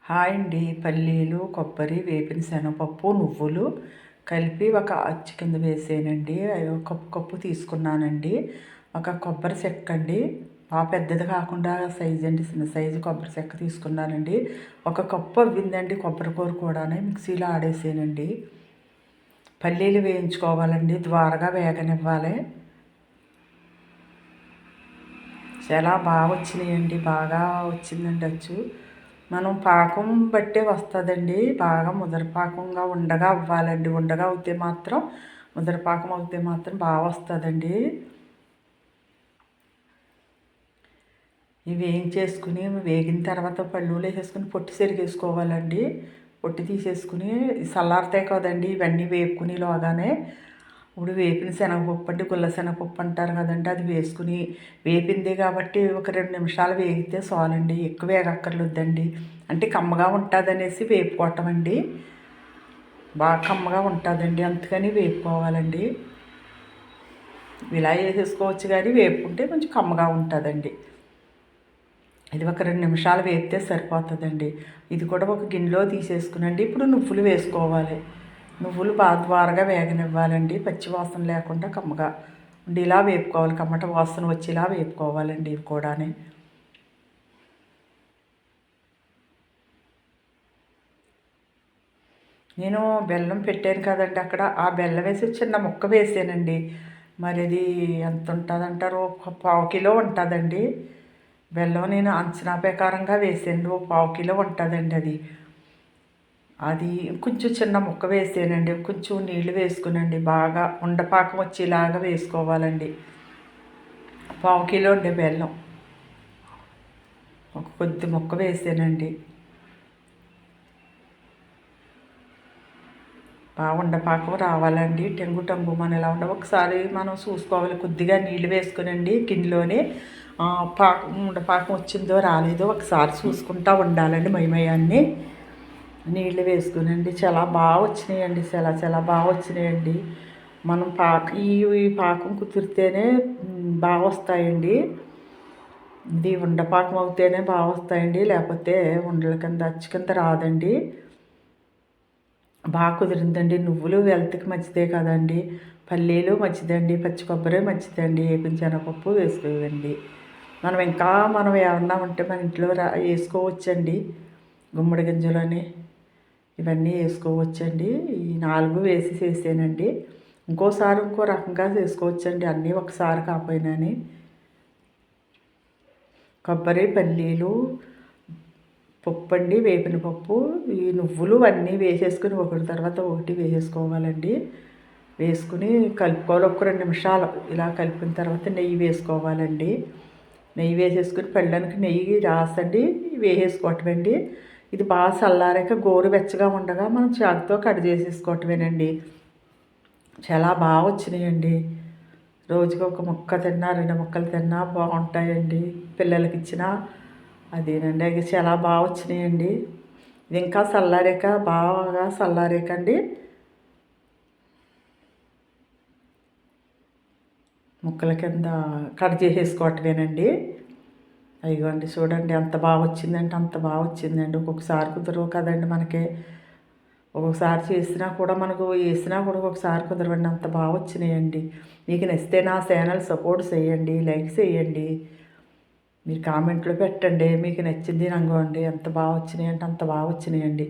Hi అండి. పల్లీలు, కొబ్బరి, వేపిన శనగపప్పు, నువ్వులు కలిపి ఒక అచ్చు కింద వేసానండి. అవి ఒక కప్పు తీసుకున్నానండి. ఒక కొబ్బరి చెక్క అండి, పెద్దది కాకుండా సైజు అండి, చిన్న సైజు కొబ్బరి చెక్క తీసుకున్నానండి. ఒక కప్పు అవ్విందండి. కొబ్బరి కూర కూడా మిక్సీలో ఆడేసానండి. పల్లీలు వేయించుకోవాలండి, ద్వారగా వేగనివ్వాలి. చాలా బాగా వచ్చినాయండి, బాగా వచ్చిందండి అచ్చు. మనం పాకం బట్టే వస్తుందండి. బాగా ముదరపాకంగా ఉండగా అవ్వాలండి. ఉండగా అవుతే మాత్రం, ముదరపాకం అవుతే మాత్రం బాగా వస్తుందండి. ఇవి వేయించేసుకుని వేగిన తర్వాత పళ్ళులో వేసేసుకుని పొట్టు చెరిగేసుకోవాలండి. పొట్టు తీసేసుకుని చల్లారుతాయి కదండి ఇవన్నీ వేపుకునేలోగానే. ఇప్పుడు వేపిన శనగపప్పు అంటే గుల్ల శనగపప్పు అంటారు కదండి, అది వేసుకుని వేపింది కాబట్టి ఒక 2 నిమిషాలు వేగితే చాలండి. ఎక్కువ వేగక్కర్లేదండి. అంటే కమ్మగా ఉంటుంది అనేసి వేపుకోవటం అండి. బాగా కమ్మగా ఉంటుందండి, అందుకని వేపుకోవాలండి. ఇలా వేసేసుకోవచ్చు కానీ వేపుకుంటే కొంచెం కమ్మగా ఉంటుందండి. ఇది ఒక 2 నిమిషాలు వేపితే సరిపోతుందండి. ఇది కూడా ఒక గిన్నెలో తీసేసుకునండి. ఇప్పుడు నువ్వులు వేసుకోవాలి. నువ్వులు బాగా ద్వారగా వేగనివ్వాలండి. పచ్చి వాసన లేకుండా కమ్మగా ఉండి ఇలా వేపుకోవాలి. కమ్మట వాసన వచ్చి ఇలా వేపుకోవాలండి ఇవి కూడా. నేను బెల్లం పెట్టాను కదండి అక్కడ, ఆ బెల్లం వేసి చిన్న ముక్క వేసానండి. మరి అది ఎంత ఉంటుందంటారు? ఒక పావు కిలో ఉంటుందండి బెల్లం. నేను అంచనా ప్రకారంగా వేసాను. ఒక పావు కిలో ఉంటుందండి అది. అది కొంచెం చిన్న ముక్క వేసానండి. కొంచెం నీళ్ళు వేసుకునండి, బాగా ఉండపాకం వచ్చేలాగా వేసుకోవాలండి. పావు కిలో అండి బెల్లం, ఒక కొద్ది ముక్క వేసానండి. బాగా ఉండపాకం రావాలండి. టెంగు టంగు మన ఎలా ఉండ ఒకసారి మనం చూసుకోవాలి. కొద్దిగా నీళ్ళు వేసుకునండి గిన్నెలోనే. పాకం ఉండపాకం వచ్చిందో రాలేదో ఒకసారి చూసుకుంటూ ఉండాలండి. మయమయాన్ని నీళ్ళు వేసుకునండి. చాలా బాగా వచ్చినాయండి, చాలా చాలా బాగా వచ్చినాయండి. మనం ఈ పాకం కుదిరితేనే బాగా వస్తాయండి. ఇది ఉండపాకం అవుతేనే బాగా వస్తాయండి, లేకపోతే ఉండల కింద అచ్చు కింద రాదండి. బాగా కుదిరిందండి. నువ్వులు హెల్త్కి మంచిదే కదండి, పల్లీలు మంచిదండి, పచ్చి కొబ్బరి మంచిదండి, వేపిన శనగపప్పు వేసుకోవండి. మనం ఏమన్నా ఉంటే మన ఇంట్లో వేసుకోవచ్చండి. గుమ్మడి గింజలని ఇవన్నీ వేసుకోవచ్చండి. ఈ 4 వేసి చేసానండి. ఇంకోసారి ఇంకో రకంగా చేసుకోవచ్చండి, అన్నీ ఒకసారి కాకపోయినాని. కొబ్బరి, పల్లీలు, పప్పు అండి, వేపిన పప్పు, ఈ నువ్వులు అన్నీ వేసేసుకుని ఒకటి తర్వాత ఒకటి వేసేసుకోవాలండి. వేసుకుని కలుపుకోవాలి. ఒక 2 నిమిషాలు ఇలా కలిపిన తర్వాత నెయ్యి వేసుకోవాలండి. నెయ్యి వేసేసుకుని పళ్ళనికి నెయ్యి రాసండి వేసేసుకోవటమండి. ఇది బాగా చల్లారాక గోరువెచ్చగా ఉండగా మనం చాకుతో కట్ చేసేసుకోవటమేనండి. చాలా బాగా వచ్చినాయండి. రోజుకి ఒక ముక్క తిన్నా, 2 ముక్కలు తిన్నా బాగుంటాయండి. పిల్లలకి ఇచ్చినా అదేనండి. అవి చాలా బాగా వచ్చినాయండి. ఇది ఇంకా చల్లారాక, బాగా చల్లారాకండి ముక్కల కింద కట్ చేసేసుకోవటమేనండి. అయ్యోండి చూడండి ఎంత బాగా వచ్చిందంటే అంత బాగా వచ్చిందండి. ఒక్కొక్కసారి కుదరవు కదండి మనకి. ఒక్కొక్కసారి చేసినా కూడా మనకు వేసినా కూడా ఒక్కొక్కసారి కుదరవండి. అంత బాగా వచ్చినాయండి. మీకు నచ్చితే నా ఛానల్ సపోర్ట్ చేయండి, లైక్ చేయండి, మీరు కామెంట్లో పెట్టండి. మీకు నచ్చింది అనుకోండి. ఎంత బాగా వచ్చినాయి అంటే అంత బాగా వచ్చినాయండి.